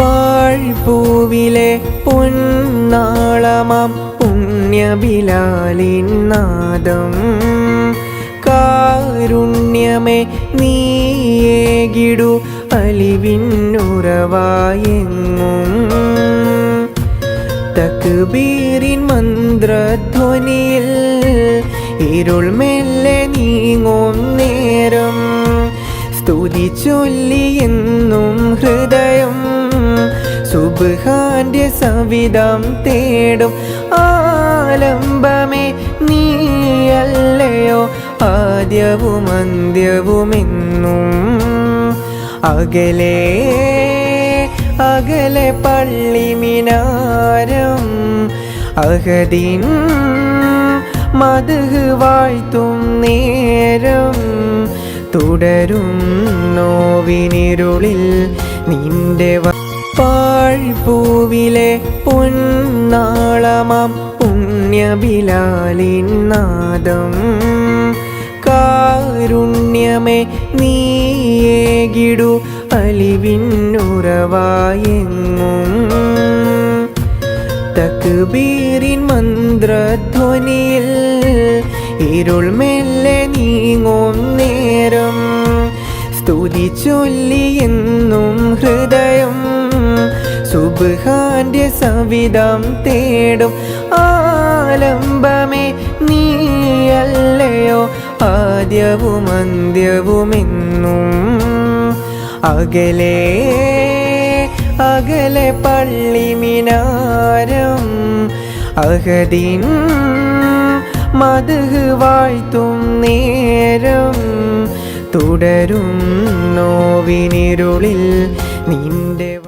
പാഴ്പൂവിലെ പൊന്നാളമാം പുണ്യബിലാലിൻ നാദം കാരുണ്യമേ നീയേകിടു അലിവിന്നുറവായെങ്ങും തക്ബീറിൻ മന്ത്രധ്വനിയിൽ ഇരുൾ മെല്ലെ നീങ്ങും നേരം സ്തുതി ചൊല്ലിയെന്നും ഹൃദയം സുബ്ഹാന്റെ സവിധം തേടും ആലംബമേ നീയല്ലയോ ആദ്യവും അന്ത്യവുമെന്നും അകലെ അകലെ പള്ളി മിനാരം അഹദിൻ മദ്ഹ് വാഴ്ത്തും നേരം തുടരും നോവിനിരുളിൽ നിന്റെ പാഴ്പൂവിലെ പൊന്നാളമാം പുണ്യബിലാലിൻ നാദം കാരുണ്യമേ നീയേകിടു അലിവിന്നുറവായെങ്ങും തക്ബീറിൻ മന്ത്രധ്വനിയിൽ ഇരുൾ മെല്ലെ നീങ്ങും നേരം സ്തുതി ചൊല്ലിയെന്നും ഹൃദയം സുബ്ഹാന്റെ സവിധം തേടും ആലംബമേ നീയല്ലയോ ആദ്യവും അന്ത്യവുമെന്നും അകലെ അകലെ പള്ളി മിനാരം അഹദിൻ മദ്ഹ് വാഴ്ത്തും നേരം തുടരും നോവിനിരുളിൽ നിന്റെ